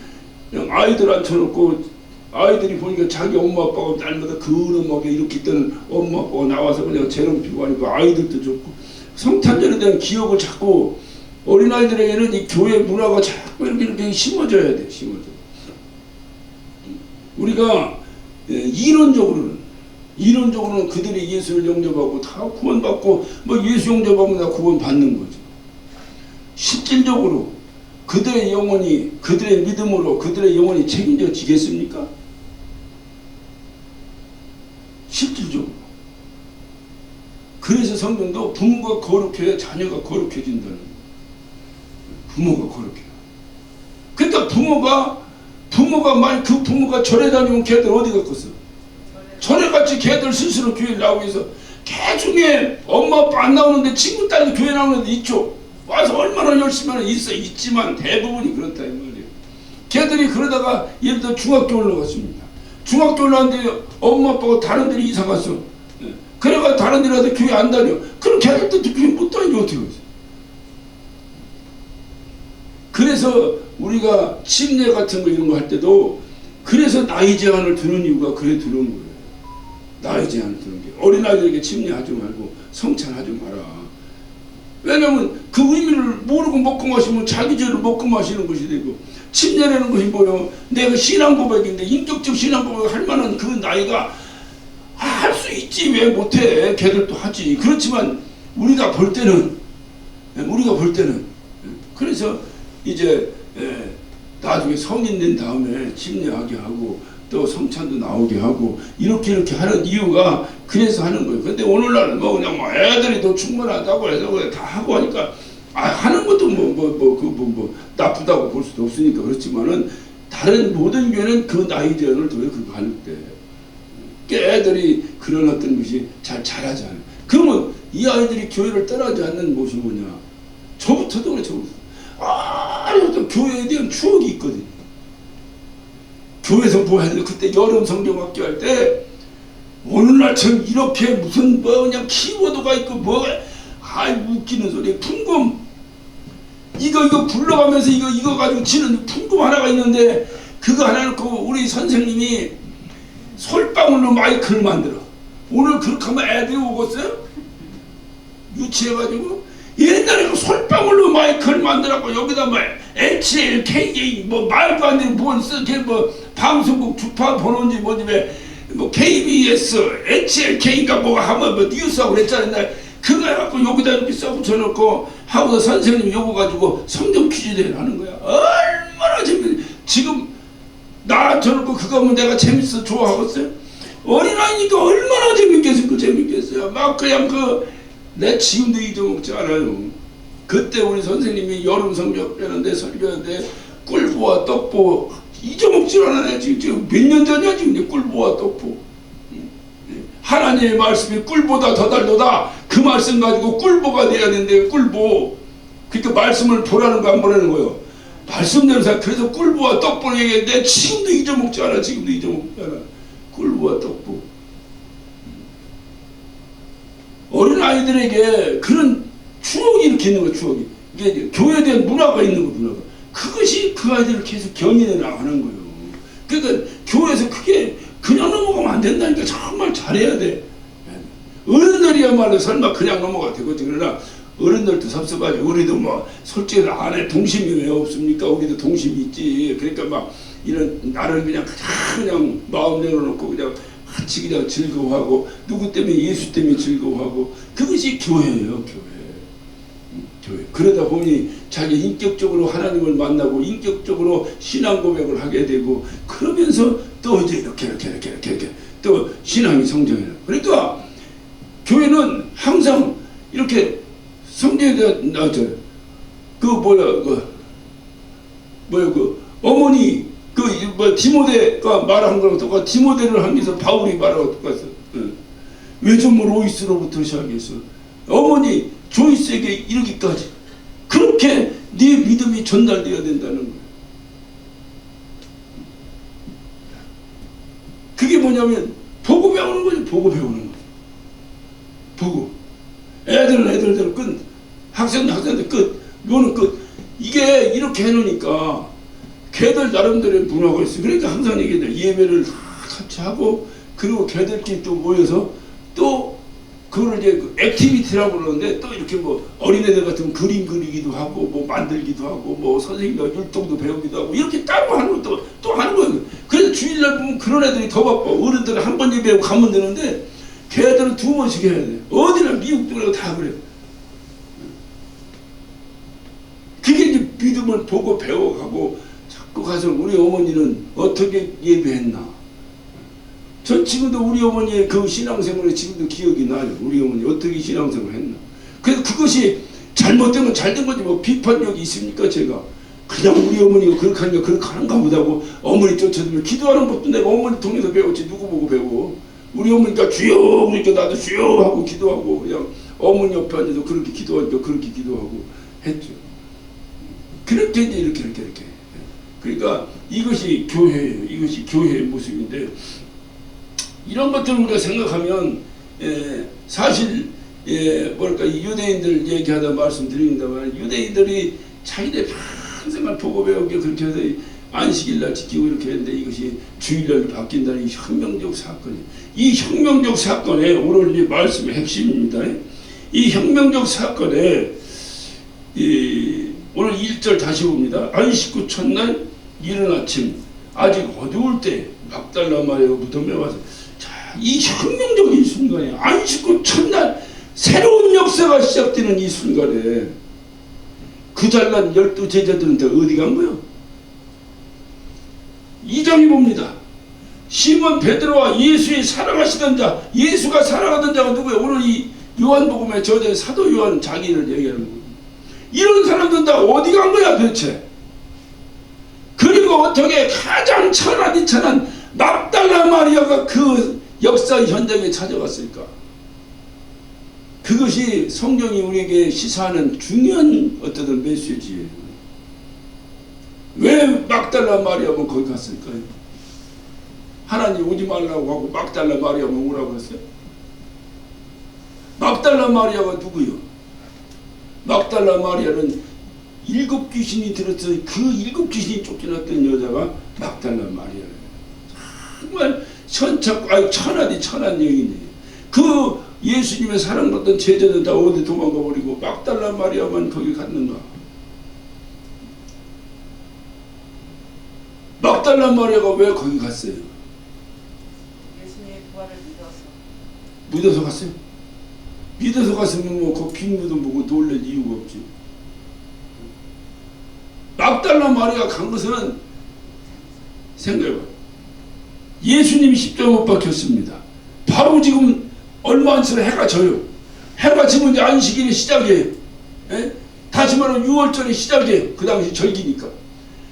그냥 아이들 앉혀놓고 아이들이 보니까 자기 엄마 아빠가 날마다 그음악에 이렇게 있던 엄마 아빠가 나와서 그냥 재롱 피고 하니까 아이들도 좋고 성탄절에 대한 기억을 자꾸 어린아이들에게는 이 교회 문화가 자꾸 이렇게 심어져야 돼. 우리가 이론적으로는 그들이 예수를 영접하고 다 구원받고 뭐 예수 영접하면 다 구원받는 거죠. 실질적으로 그들의 믿음으로 그들의 영혼이 책임져지겠습니까? 실질적으로. 그래서 성경도 부모가 거룩해야 자녀가 거룩해진다는 거예요. 부모가 거룩해요. 그러니까 부모가 만약 그 부모가 절에 다니면 걔들 어디 갔겠어? 절에 같이 걔들 스스로 교회 나오기 위해서 개중에 엄마 아빠 안 나오는데 친구 딸도 교회 나오는 애들 있죠. 와서 얼마나 열심히 하는 있지만 대부분이 그렇다 이 말이에요. 걔들이 그러다가 예를 들어 중학교 올라갔습니다. 중학교 올라갔는데 엄마 아빠가 다른 데로 이사 갔어. 그래가 다른 데로 가서 교회 안 다녀. 그럼 걔들도 교회 못 다니지 어떻게 하겠어? 그래서 우리가 침례 같은 거 이런 거 할 때도 그래서 나이 제한을 두는 이유가 그래 두는 거예요. 나이 제한을 두는 게 어린아이들에게 침례하지 말고 성찬하지 마라. 왜냐면 그 의미를 모르고 먹고 마시면 자기 죄를 먹고 마시는 것이 되고, 침례라는 것이 뭐예요? 내가 신앙 고백인데 인격적 신앙 고백을 할 만한 그 나이가 할 수 있지 왜 못해? 걔들도 하지. 그렇지만 우리가 볼 때는 그래서 이제 나중에 성인 된 다음에 침례하게 하고 또 성찬도 나오게 하고 이렇게 하는 이유가 그래서 하는 거예요. 근데 오늘날 뭐 그냥 뭐 애들이 더 충분하다고 해서 그냥 다 하고 하니까 하는 것도 뭐 나쁘다고 볼 수도 없으니까 그렇지만은 다른 모든 교회는 그 나이 제한을 둬요. 그거 할 때. 애들이 그런 어떤 것이 잘하지 않아요. 그러면 이 아이들이 교회를 떠나지 않는 것이 뭐냐? 저부터도 그래, 저부터. 또 교회에 대한 추억이 있거든요. 교회에서 뭐 했는데 그때 여름 성경학교 할 때 오늘날처럼 이렇게 무슨 뭐 그냥 키보드가 있고 뭐 웃기는 소리 풍금 이거 굴러가면서 이거 가지고 치는 풍금 하나가 있는데 그거 하나 놓고 우리 선생님이 솔방울로 마이크를 만들어. 오늘 그렇게 하면 애들이 오겠어요? 유치해가지고 옛날에 그 솔방울로 마이크를 만들었고 여기다 뭐 HLKA 뭐 말도 안 되는 뭘 쓰게 뭐 방송국 주파 번호인지 뭐지 뭐 KBS HLK가 뭐가 하면 뭐 뉴스하고 그랬잖아요. 그거 해갖고 여기다 이렇게 써붙여놓고 하고서 선생님이 요거 가지고 성경 퀴즈 대회를 하는 거야. 얼마나 재밌어. 지금 나 저놓고 그거 하면 내가 재밌어 좋아하겠어요? 어린아이니까 얼마나 재밌겠어요. 막 그냥 내 지금도 잊어먹지 않아요. 그때 우리 선생님이 여름 성경 빼는데 설교하는데 꿀보와 떡보 잊어먹지 않아요. 지금 몇 년 전이야 지금 꿀보와 떡보. 하나님의 말씀이 꿀보다 더 달도다. 그 말씀 가지고 꿀보가 돼야 되는데 꿀보. 그러니까 말씀을 보라는 거 안 보라는 거예요. 말씀대로 그래서 꿀보와 떡보를 얘기했는데 지금도 잊어먹지 않아. 꿀보와 떡보. 어린아이들에게 그런 추억이 이렇게 있는 거예요. 추억이. 이게 교회에 대한 문화가 있는 거예요. 문화가. 그것이 그 아이들을 계속 경인해 나가는 거예요. 그러니까 교회에서 그게 그냥 넘어가면 안 된다니까. 정말 잘해야 돼. 어른들이야말로 설마 그냥 넘어가 되거든. 그러나 어른들도 섭섭하죠. 우리도 뭐 솔직히 안에 동심이 왜 없습니까? 우리도 동심이 있지. 그러니까 막 이런 나를 그냥 마음 내려놓고 그냥 같이 그냥 즐거워하고 누구 때문에 예수 때문에 즐거워하고 그것이 교회예요. 교회. 그러다 보니 자기 인격적으로 하나님을 만나고 인격적으로 신앙 고백을 하게 되고 그러면서 또 이제 이렇게 또 신앙이 성장해요. 그러니까 교회는 항상 이렇게 성경에 나왔잖아요. 어머니 디모데가 말한 거랑 똑같아. 디모데를 하면서 바울이 말하고 똑같아. 외조모 로이스로부터 시작해서 어머니 조이스에게 이르기까지 그렇게 네 믿음이 전달되어야 된다는 거예요. 그게 뭐냐면 보고 배우는 거죠. 보고 배우는 거. 보고 애들대로 끝. 학생들 끝. 이거는 끝. 이게 이렇게 해놓으니까 걔들 나름대로의 문화가 있어요. 그러니까 항상 얘기해요. 예배를 같이 하고 그리고 걔들끼리 또 모여서 또 그걸 이제 액티비티라고 그러는데 또 이렇게 뭐 어린애들 같은 그림 그리기도 하고 뭐 만들기도 하고 뭐 선생님과 율동도 배우기도 하고 이렇게 따로 하는 것도 또 하는 거예요. 그래서 주일날 보면 그런 애들이 더 바빠. 어른들은 한 번 예배하고 가면 되는데 걔들은 두 번씩 해야 돼. 어디나 미국도 그러고 다 그래요. 그게 이제 믿음을 보고 배워가고 자꾸 가서 우리 어머니는 어떻게 예배했나 전 지금도 우리 어머니의 그 신앙생활이 지금도 기억이 나요. 우리 어머니 어떻게 신앙생활을 했나. 그래서 그것이 잘못된 건 잘된 거지 뭐 비판력이 있습니까 제가. 그냥 우리 어머니가 그렇게 하니까 그렇게 하는가 보다고 어머니 쫓아들면 기도하는 것도 내가 어머니 통해서 배웠지 누구 보고 배워. 우리 어머니가 주여 그러니까 나도 주여 하고 기도하고 그냥 어머니 옆에 앉아서 그렇게 기도하니까 그렇게 기도하고 했죠. 그렇게 이제 이렇게. 그러니까 이것이 교회예요. 이것이 교회의 모습인데 이런 것들을 우리가 생각하면 사실 뭐랄까 유대인들 얘기하다 말씀드립니다만 유대인들이 자기들 평생을 보고 배우게 그렇게 해서 안식일날 지키고 이렇게 했는데 이것이 주일날로 바뀐다는 이 혁명적 사건이에요. 이 혁명적 사건에 오늘 이 말씀의 핵심입니다. 이 혁명적 사건에 오늘 1절 다시 봅니다. 안식 후 첫날 이른 아침 아직 어두울 때 막달라 마리아가 무덤에 와서 자, 이 혁명적인 순간에 안식 후 첫날 새로운 역사가 시작되는 이 순간에 그 잘난 12 제자들은 다 어디 간 거요? 2장이 봅니다. 시몬 베드로와 예수의 사랑하시던 자, 예수가 사랑하던 자가 누구예요? 오늘 이 요한복음에 저자 사도 요한 자기를 얘기하는 거예요. 이런 사람들은 다 어디 간 거야 도대체? 그리고 어떻게 가장 천하디천한 막달라 마리아가 그 역사 현장에 찾아갔을까? 그것이 성경이 우리에게 시사하는 중요한 어떤 메시지예요. 왜 막달라 마리아만 거기 갔을까요? 하나님 오지 말라고 하고 막달라 마리아만 오라고 했어요? 막달라 마리아가 누구요? 막달라 마리아는 7 귀신이 들어서 그 7 귀신이 쫓겨났던 여자가 막달라 마리아예요. 정말 천하디 천한 여인이에요. 그 예수님의 사랑받던 제자들 다 어디 도망가 버리고 막달라 마리아만 거기 갔는가? 막달라 마리아가 왜 거기 갔어요? 예수님의 부활을 믿어서. 믿어서 갔어요? 믿어서 갔으면 뭐 그 빈 무덤 보고 놀랄 이유가 없지. 막달라 마리아가 간 것은 생각해봐. 예수님이 십자가 못 박혔습니다. 바로 지금 얼마 안 있으면 해가 져요. 해가 지면 이제 안식일이 시작이에요. 다시 말하면 6월절이 시작이에요. 그 당시 절기니까.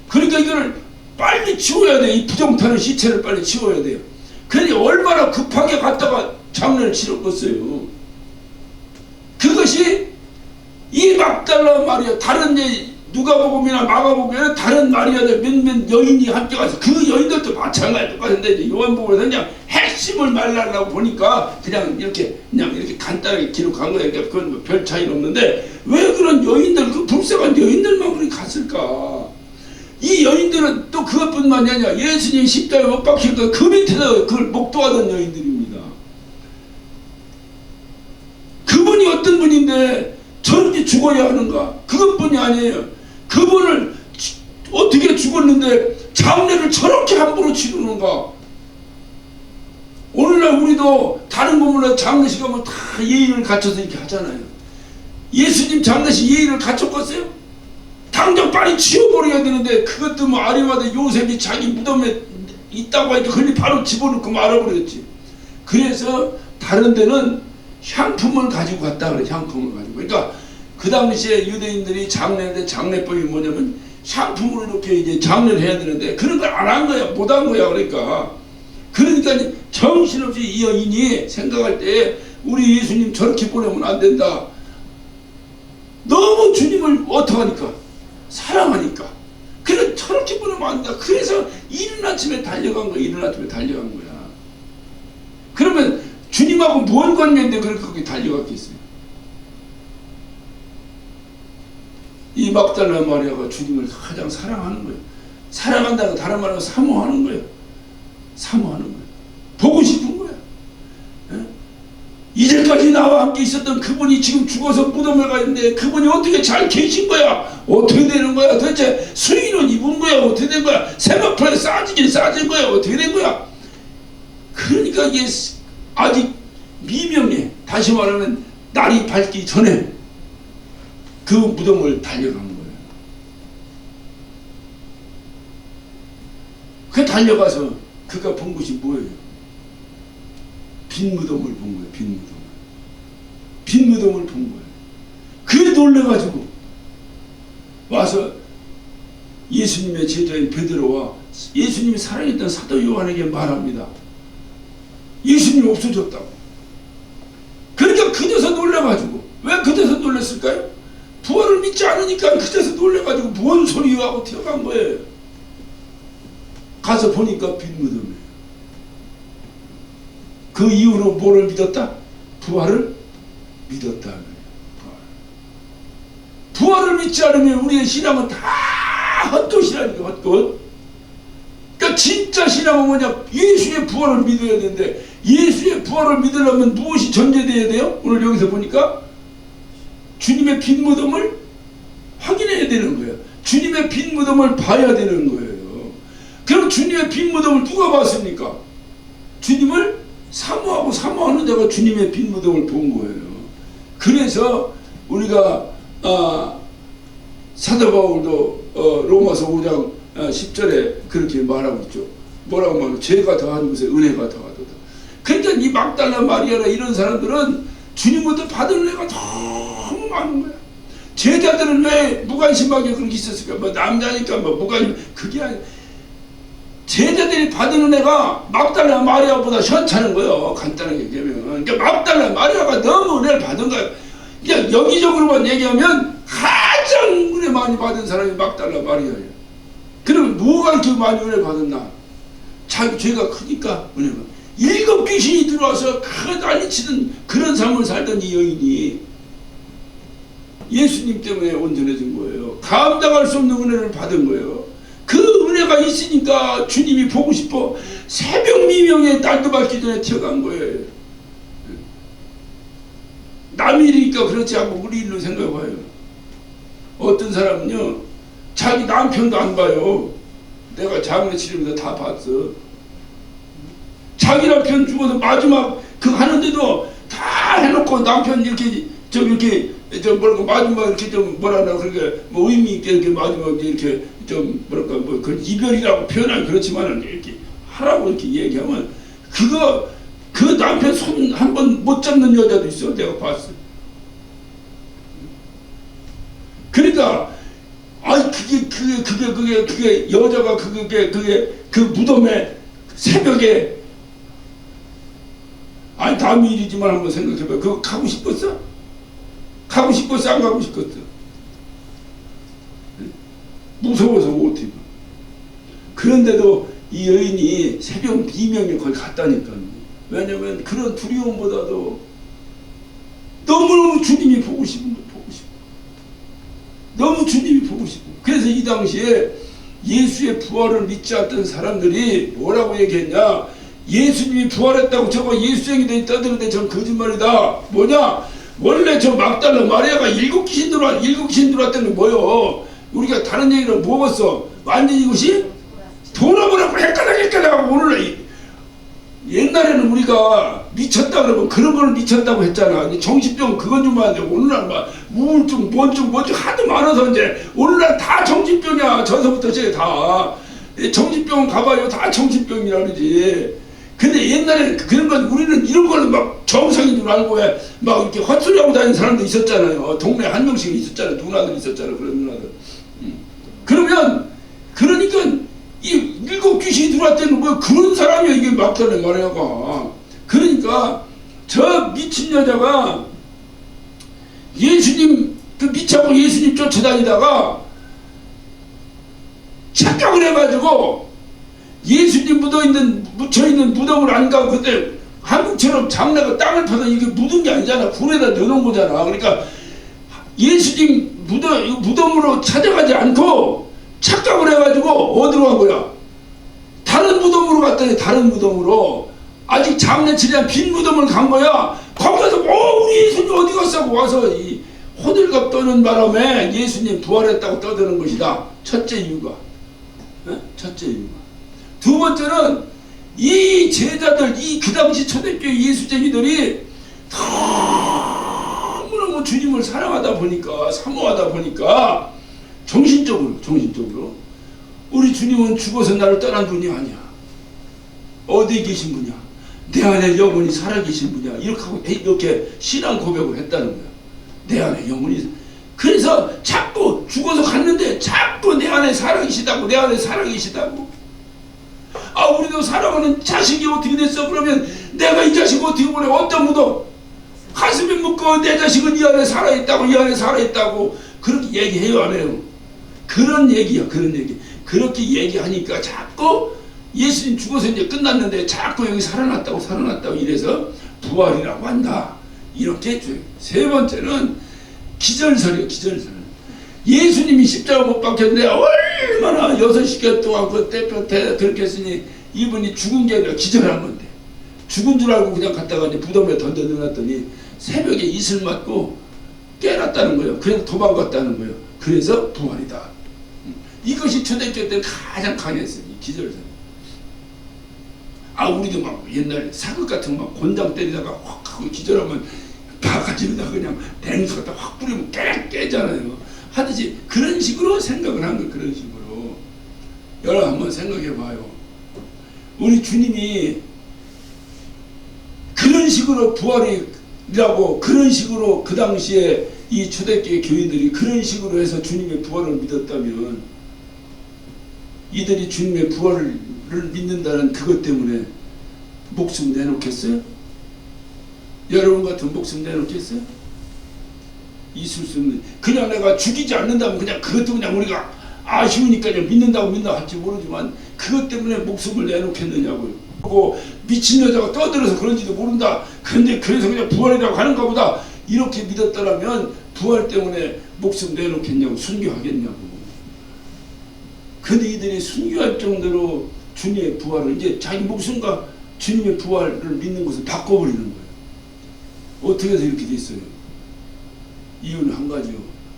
그러니까 이거를 빨리 치워야 돼. 이 부정타는 시체를 빨리 치워야 돼요. 그러니 얼마나 급하게 갔다가 장례를 치렀겠어요. 그것이 이 막달라 마리아, 다른 누가복음이나 마가복음이나 다른 마리아들 몇몇 여인이 함께 가서 그 여인들도 마찬가지 똑같은데 이제 요한복음에서 그냥 핵심을 말하려고 보니까 그냥 이렇게 간단하게 기록한 거예요. 그러니까 그건 뭐 별 차이는 없는데 왜 그런 여인들, 그 불쌍한 여인들만 그렇게 갔을까? 이 여인들은 또 그것뿐만이 아니라 예수님 십자가에 못 박히니까 그 밑에서 그걸 목도하던 여인들입니다. 그분이 어떤 분인데 저렇게 죽어야 하는가? 그것뿐이 아니에요. 그분을 어떻게 죽었는데 장례를 저렇게 함부로 치르는가? 오늘날 우리도 다른 부분에 장례식 하면 다 예의를 갖춰서 이렇게 하잖아요. 예수님 장례식 예의를 갖췄겠어요? 당장 빨리 치워버려야 되는데 그것도 뭐 아리마다 요셉이 자기 무덤에 있다고 하니까 그걸 바로 집어넣고 말아버렸지. 그래서 다른 데는 향품을 가지고 갔다 그래. 향품을 가지고. 그러니까 그 당시에 유대인들이 장례인데 장례법이 뭐냐면 향품으로 이렇게 이제 장례를 해야 되는데 그런 걸 안 한 거야. 못 한 거야. 그러니까 정신없이 이 여인이 생각할 때 우리 예수님 저렇게 보내면 안 된다. 너무 주님을 어떡하니까? 사랑하니까. 그래 저렇게 보내면 안 된다. 그래서 이른 아침에 달려간 거야. 이른 아침에 달려간 거야. 그러면 주님하고 뭔 관계인데 그렇게 거기 달려갔겠어요? 이 막달라 마리아가 주님을 가장 사랑하는 거예요. 사랑한다는 다른 말로 사모하는 거예요. 사모하는 거예요. 보고 싶은 거예요. 이제까지 나와 함께 있었던 그분이 지금 죽어서 무덤에 가 있는데 그분이 어떻게 잘 계신 거야? 어떻게 되는 거야? 도대체 수의는 입은 거야? 어떻게 된 거야? 세마포에 싸지긴 싸진 거야? 어떻게 된 거야? 그러니까 이게 아직 미명해. 다시 말하면 날이 밝기 전에 그 무덤을 달려간 거예요. 그 달려가서 그가 본 것이 뭐예요? 빈 무덤을 본 거예요. 빈 무덤을 본 거예요. 그게 놀래가지고 와서 예수님의 제자인 베드로와 예수님이 사랑했던 사도 요한에게 말합니다. 예수님이 없어졌다고. 그러니까 그제서 놀래가지고. 왜 그제서 놀랬을까요? 부활을 믿지 않으니까 그제서 놀래가지고 뭔 소리야 하고 튀어간 거예요. 가서 보니까 빈 무덤이에요. 그 이후로 뭐를 믿었다? 부활을 믿었다. 부활을 믿지 않으면 우리의 신앙은 다 헛것이라니까, 헛것. 그러니까 진짜 신앙은 뭐냐? 예수의 부활을 믿어야 되는데, 예수의 부활을 믿으려면 무엇이 전제되어야 돼요? 오늘 여기서 보니까 주님의 빈 무덤을 확인해야 되는 거예요. 주님의 빈 무덤을 봐야 되는 거예요. 그럼 주님의 빈 무덤을 누가 봤습니까? 주님을 사모하고 사모하는 자가 주님의 빈 무덤을 본 거예요. 그래서 우리가 사도 바울도 로마서 5장 10절에 그렇게 말하고 있죠. 뭐라고 말하고, 죄가 더한 곳에 은혜가 더하도다. 그러니까 이 막달라 마리아나 이런 사람들은 주님부터 받은 은혜가 너무 많은 거야. 제자들은 왜 무관심하게 그렇게 있었을까? 뭐 남자니까 뭐 무관심, 그게 아니야. 제자들이 받은 은혜가 막달라 마리아보다 현찮은 거예요. 간단하게 얘기하면. 그러니까 막달라 마리아가 너무 은혜를 받은 거야. 그러니까 여기적으로만 얘기하면 가장 은혜 많이 받은 사람이 막달라 마리아예요. 그러면 뭐가 이렇게 많이 은혜 받았나? 자기 죄가 크니까 은혜가. 7 귀신이 들어와서 난리치는 그런 삶을 살던 이 여인이 예수님 때문에 온전해진 거예요. 감당할 수 없는 은혜를 받은 거예요. 그 은혜가 있으니까 주님이 보고 싶어 새벽 미명에 날도 밝기 전에 튀어간 거예요. 남의 일이니까 그렇지 않고 우리 일로 생각해봐요. 어떤 사람은요, 자기 남편도 안 봐요. 내가 장례 치르면서 다 봤어. 자기 남편 죽어서 마지막 그 하는데도 다 해놓고 남편 이렇게 뭐랄까 마지막 이렇게 좀 뭐라나 그렇게 뭐 의미 있게 이렇게 마지막 이렇게 좀 뭐랄까 뭐 그 이별이라고 표현하면 그렇지만은 이렇게 하라고 이렇게 얘기하면 그 남편 손 한 번 못 잡는 여자도 있어. 내가 봤어. 그러니까 그게 여자가 그 무덤에 새벽에 아니 남의 일이지만 한번 생각해봐. 그거 가고 싶었어? 가고 싶었어? 안 가고 싶었어? 무서워서 못해. 그런데도 이 여인이 새벽 비명에 거기 갔다니까요. 왜냐면 그런 두려움보다도 너무너무 주님이 보고 싶은 거 보고 싶고, 너무 주님이 보고 싶고. 그래서 이 당시에 예수의 부활을 믿지 않던 사람들이 뭐라고 얘기했냐? 예수님이 부활했다고 저거 예수쟁이들이 떠드는데 전 거짓말이다. 뭐냐? 원래 저 막달라 마리아가 7 귀신 들어왔다는 게 뭐요? 우리가 다른 얘기를 먹었어. 완전히 이것이 돌아보라고 헷갈하고 오늘 옛날에는 우리가 미쳤다 그러면 그런 걸 미쳤다고 했잖아. 정신병 그건 좀 하는데 오늘날 막 우울증 뭔증 하도 많아서 이제 오늘날 다 정신병이야. 전서부터 이제 다 정신병 가봐요. 다 정신병이라 그러지. 근데 옛날에는 그런 건 우리는 이런 거는 막 정상인 줄 알고 왜 막 이렇게 헛소리하고 다니는 사람도 있었잖아요. 동네 한 명씩 있었잖아요. 누나들 있었잖아요. 그런 누나들. 그러니까 이 7 귀신이 들어왔다는 뭐 그런 사람이야. 이게 막달라 마리아가. 그러니까 저 미친 여자가 예수님 미쳐고 예수님 쫓아다니다가 착각을 해가지고 예수님 묻혀있는 무덤을 안 가고, 그때 한국처럼 장례가 땅을 파서 이게 묻은 게 아니잖아. 굴에다 넣어놓은 거잖아. 그러니까 예수님 무덤으로 찾아가지 않고 착각을 해가지고 어디로 간 거야? 다른 무덤으로 갔더니 다른 무덤으로 아직 장례 치료한 빈 무덤을 간 거야. 거기 가서 우리 예수님 어디 갔어 하고 와서 이 호들갑 떠는 바람에 예수님 부활했다고 떠드는 것이다. 첫째 이유가. 첫째 이유가. 두 번째는 이 제자들, 그 당시 초대교회 예수쟁이들이 너무너무 주님을 사랑하다 보니까, 사모하다 보니까 정신적으로 우리 주님은 죽어서 나를 떠난 분이 아니야. 어디에 계신 분이야? 내 안에 영혼이 살아계신 분이야. 이렇게 하고 이렇게 신앙 고백을 했다는 거야. 내 안에 영혼이. 그래서 자꾸 죽어서 갔는데 자꾸 내 안에 살아계시다고, 내 안에 살아계시다고. 아, 우리도 사랑하는 자식이 어떻게 됐어? 그러면 내가 이 자식 어떻게 보내? 어떤 묻어? 가슴에 묻고 내 자식은 이 안에 살아있다고, 이 안에 살아있다고 그렇게 얘기해요, 안 해요? 그런 얘기야, 그런 얘기. 그렇게 얘기하니까 자꾸 예수님 죽어서 이제 끝났는데 자꾸 여기 살아났다고 살아났다고 이래서 부활이라고 한다. 이렇게 해줘요. 세 번째는 기절설이에요. 기절설. 예수님이 십자가 못 박혔는데 얼마나 6시간 동안 그 때볕에 그렇게 했으니 이분이 죽은 게 아니라 기절한 건데, 죽은 줄 알고 그냥 갔다가 이제 부덤에 던져 넣어놨더니 새벽에 이슬 맞고 깨났다는 거예요. 그래서 도망갔다는 거예요. 그래서 부활이다. 이것이 초대교회 때 가장 강했어요. 이 기절설. 아, 우리도 막 옛날에 사극 같은 거 막 곤장 때리다가 확 하고 기절하면 바가지에다 그냥 냉수 갖다 확 뿌리면 깨잖아요. 하듯이 그런 식으로 생각을 한 거예요. 그런 식으로. 여러분 한번 생각해 봐요. 우리 주님이 그런 식으로 부활이라고, 그런 식으로 그 당시에 이 초대교회 교인들이 그런 식으로 해서 주님의 부활을 믿었다면, 이들이 주님의 부활을 믿는다는 그것 때문에 목숨 내놓겠어요? 여러분 같은 목숨 내놓겠어요? 있을 수 없는. 그냥 내가 죽이지 않는다면 그냥 그것도 그냥 우리가 아쉬우니까 그냥 믿는다고 할지 모르지만 그것 때문에 목숨을 내놓겠느냐고요. 그리고 미친 여자가 떠들어서 그런지도 모른다. 그런데 그래서 그냥 부활이라고 하는가 보다. 이렇게 믿었더라면 부활 때문에 목숨 내놓겠냐고, 순교하겠냐고. 근데 이들이 순교할 정도로 주님의 부활을, 이제 자기 목숨과 주님의 부활을 믿는 것을 바꿔버리는 거예요. 어떻게 해서 이렇게 됐어요? 이유는 한 가지요.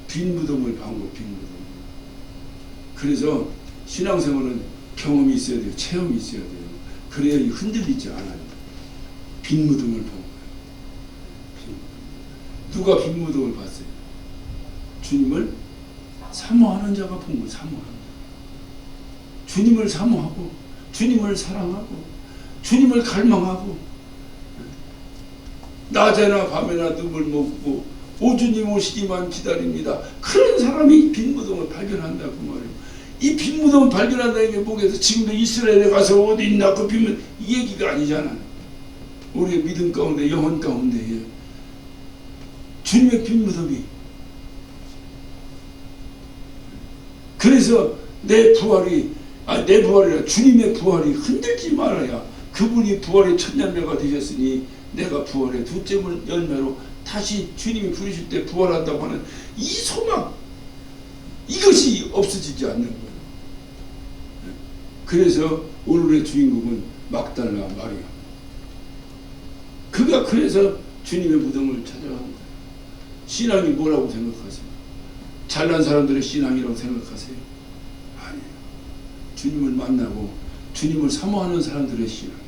빈 무덤을 반 거, 빈 무덤. 그래서 신앙생활은 경험이 있어야 돼요. 체험이 있어야 돼요. 그래야 흔들리지 않아요. 빈 무덤을 본 거예요. 누가 빈 무덤을 봤어요? 주님을 사모하는 자가 본 거예요. 사모하는 자. 주님을 사모하고, 주님을 사랑하고, 주님을 갈망하고, 낮에나 밤에나 눈물 먹고 오주님 오시기만 기다립니다. 그런 사람이 빈 무덤을 발견한다 그 말이에요. 이 빈 무덤을 발견한다는 게 뭐겠어? 지금도 이스라엘에 가서 어디 있나 그 빈 무덤, 이 얘기가 아니잖아요. 우리의 믿음 가운데, 영혼 가운데 주님의 빈 무덤이. 그래서 내 부활이 아니라 주님의 부활이 흔들지 말아야, 그분이 부활의 첫 열매가 되셨으니 내가 부활의 둘째 열매로 다시 주님이 부르실 때 부활한다고 하는 이 소망, 이것이 없어지지 않는 거예요. 그래서 오늘의 주인공은 막달라 마리아. 그가 그래서 주님의 무덤을 찾아간 거예요. 신앙이 뭐라고 생각하세요? 잘난 사람들의 신앙이라고 생각하세요? 아니에요. 주님을 만나고 주님을 사모하는 사람들의 신앙입니다.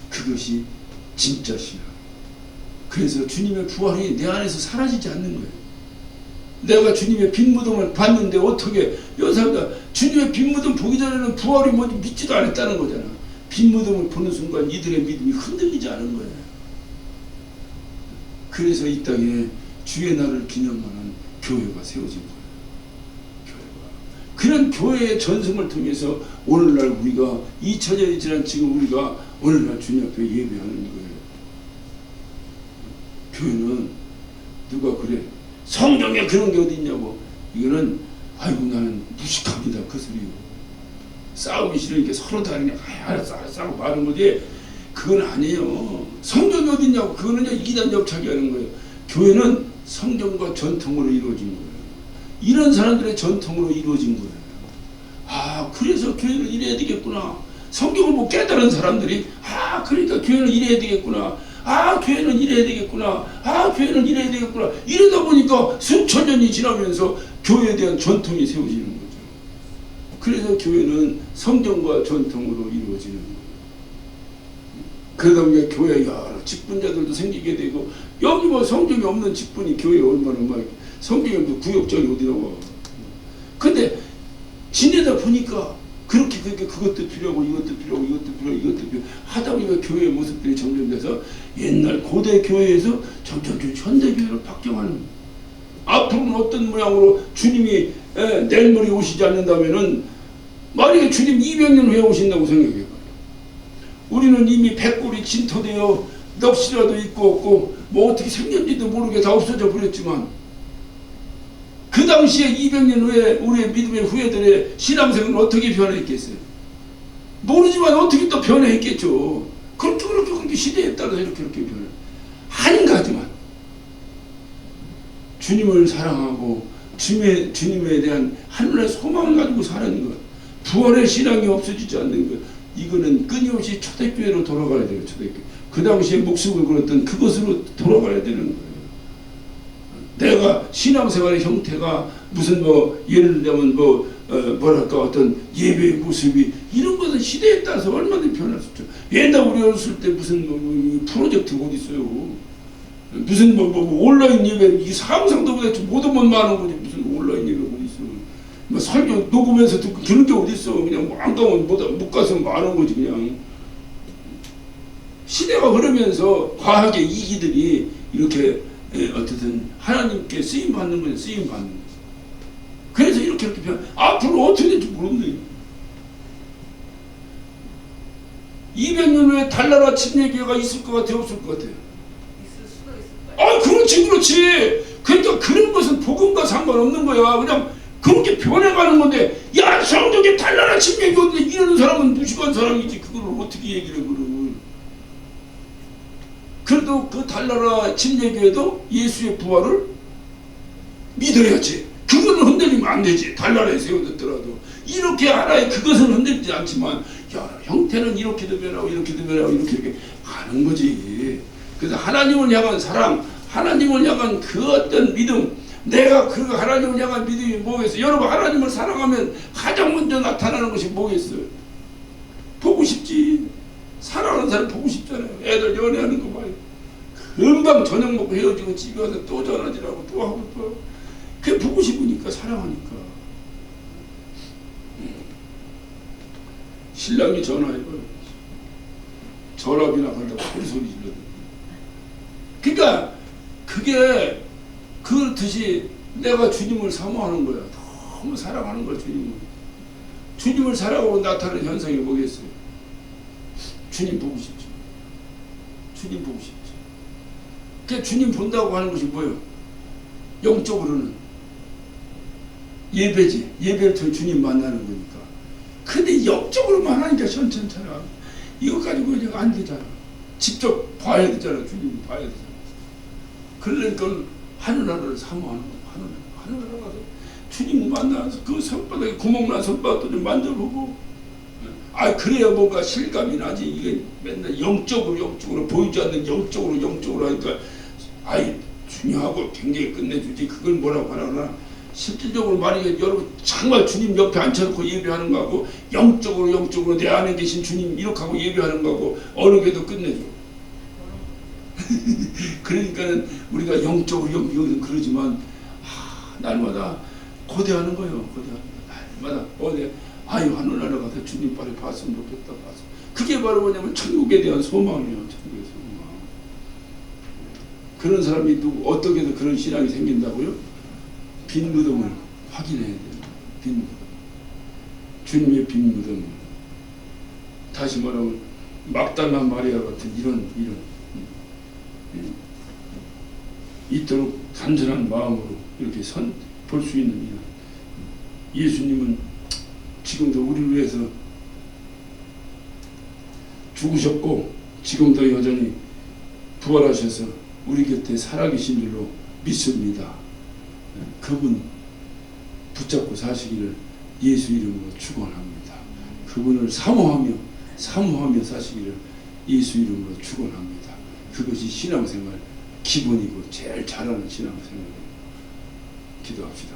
그것이 진짜 신앙. 그래서 주님의 부활이 내 안에서 사라지지 않는 거예요. 내가 주님의 빈 무덤을 봤는데 어떻게, 여사가 주님의 빈 무덤 보기 전에는 부활이 뭔지 믿지도 않았다는 거잖아. 빈 무덤을 보는 순간 이들의 믿음이 흔들리지 않은 거예요. 그래서 이 땅에 주의 날을 기념하는 교회가 세워진 거예요. 그런 교회의 전승을 통해서 오늘날 우리가 2000년이 지난 지금 우리가 오늘날 주님 앞에 예배하는 거예요. 교회는 누가 그래? 성경에 그런 게 어디 있냐고. 이거는 아이고 나는 무식합니다 그 소리요. 싸우기 싫으니까 서로 다 그냥 알았어 하고 말하는 거지, 그건 아니에요. 성경이 어디 있냐고. 그거는 이기단 접착이 하는 거예요. 교회는 성경과 전통으로 이루어진 거예요. 이런 사람들의 전통으로 이루어진 거예요. 아, 그래서 교회는 이래야 되겠구나. 성경을 못 깨달은 사람들이, 아, 그러니까 교회는 이래야 되겠구나. 아, 교회는 이래야 되겠구나. 아, 교회는 이래야 되겠구나. 이러다 보니까 수천 년이 지나면서 교회에 대한 전통이 세워지는 거죠. 그래서 교회는 성경과 전통으로 이루어지는 거예요. 그러다 보니까 교회에 여러 직분자들도 생기게 되고, 여기 뭐 성경이 없는 직분이 교회에 얼마나 막, 성경에 뭐 구역장이 어디 나와. 근데 지내다 보니까 그 그렇게 그것도 필요하고 이것도 필요하고 이것도 필요하고 이것도 필요 하다 보니까 교회의 모습들이 점점 돼서 옛날 고대 교회에서 점점 현대 교회로 바뀌어가는 거예요. 앞으로는 어떤 모양으로 주님이 내일 모레 오시지 않는다면은 만약에 주님 200년 후에 오신다고 생각해요. 우리는 이미 백골이 진토되어 넋이라도 있고 없고 뭐 어떻게 생겼는지도 모르게 다 없어져 버렸지만 그 당시에 200년 후에 우리의 믿음의 후예들의 신앙생활은 어떻게 변화했겠어요? 모르지만 어떻게 또 변화했겠죠. 그렇게 시대에 따라서 이렇게 변해. 한 가지만 주님을 사랑하고 주님에 대한 하늘의 소망을 가지고 사는 것, 부활의 신앙이 없어지지 않는 것, 이거는 끊임없이 초대교회로 돌아가야 돼요. 초대교회. 그 당시에 목숨을 걸었던 그것으로 돌아가야 되는 거예요. 내가 신앙생활의 형태가 무슨 예를 들면 뭐랄까 어떤 예배의 모습이 이런 것은 시대에 따라서 얼마든지 변할 수 있죠. 옛날 우리 어렸을 때 무슨 프로젝트가 어디 있어요. 무슨 온라인 예배 이 상상도 못했죠. 못 오면 많은 거지. 무슨 온라인 예배가 어디 있어. 뭐 설교 녹음해서 듣고 그런 게 어디 있어. 그냥 안 가면 못 가서 많은 거지 그냥. 시대가 흐르면서 과학의 이기들이 이렇게 어쨌든 하나님께 쓰임 받는 거예요. 쓰임 받는 거예요. 그래서 이렇게 앞으로 어떻게 될지 모르는데 200년 후에 달나라 침례교회가 있을 것 같아요? 없을 것 같아요? 있을 수도 있을 거예요. 그렇지. 그러니까 그런 것은 복음과 상관없는 거야. 그냥 그렇게 변해가는 건데 야 성경에 달나라 침례교회인데 이러는 사람은 무식한 사람이지. 그걸 어떻게 얘기를 해 그러면. 그래도 그 달나라 침례교회도 예수의 부활을 믿어야지. 그거는 흔들리면 안 되지. 달나라에 세워졌더라도 이렇게 하나의 그것은 흔들리지 않지만 야 형태는 이렇게도 변하고 이렇게도 변하고 이렇게 가는 거지. 그래서 하나님을 향한 사랑, 하나님을 향한 그 어떤 믿음, 내가 그 하나님을 향한 믿음이 뭐겠어요? 여러분 하나님을 사랑하면 가장 먼저 나타나는 것이 뭐겠어요? 보고 싶지. 사랑하는 사람 보고 싶잖아요. 애들 연애하는 거 봐요. 금방 저녁 먹고 헤어지고 집에 와서 또 전화질하고 또 하고 또 하고. 그게 보고 싶으니까 사랑하니까. 신랑이 전화해봐요. 전화비나 간다고 소리 질러요. 그러니까 그게 그렇듯이 내가 주님을 사모하는 거야. 너무 사랑하는 거야 주님을. 주님을 사랑하고 나타나는 현상이 뭐겠어요? 주님 보고 싶죠. 주님 보고 싶죠. 그 주님 본다고 하는 것이 뭐예요? 영적으로는 예배지. 예배를 통해 주님 만나는 거니까. 근데 영적으로만 하니까 현천찮아. 이거 가지고 그냥 안 되잖아. 직접 봐야 되잖아. 주님 봐야 되잖아. 그러니까 하늘나라를 사모하는 거야. 하늘나라 가서 주님 만나서 그 손바닥에 구멍난 손바닥도 좀 만져보고. 그래야 뭔가 실감이 나지. 이게 맨날 영적으로 보이지 않는 영적으로 하니까 중요하고 굉장히 끝내주지. 그걸 뭐라고 하나 실질적으로 만약에 여러분 정말 주님 옆에 앉혀놓고 예배하는 거하고 영적으로 내 안에 계신 주님 이렇게 하고 예배하는 거하고 어느 게 더 끝내줘. 그러니까는 우리가 영적으로 그러지만 날마다 고대하는 거예요. 날마다 하늘나라 가서 주님 빨리 봤으면 좋겠다. 그게 바로 뭐냐면 천국에 대한 소망이에요. 천국의 소망. 그런 사람이 어떻게 해서 그런 신앙이 생긴다고요? 빈 무덤을 확인해야 돼요. 빈 무덤. 주님의 빈 무덤. 다시 말하면 막달라 마리아 같은 이런 이토록 단순한 마음으로 이렇게 볼 수 있는 이런 예수님은 지금도 우리를 위해서 죽으셨고 지금도 여전히 부활하셔서 우리 곁에 살아계신 줄로 믿습니다. 그분 붙잡고 사시기를 예수 이름으로 축원합니다. 그분을 사모하며 사시기를 예수 이름으로 축원합니다. 그것이 신앙생활 기본이고 제일 잘하는 신앙생활입니다. 기도합시다.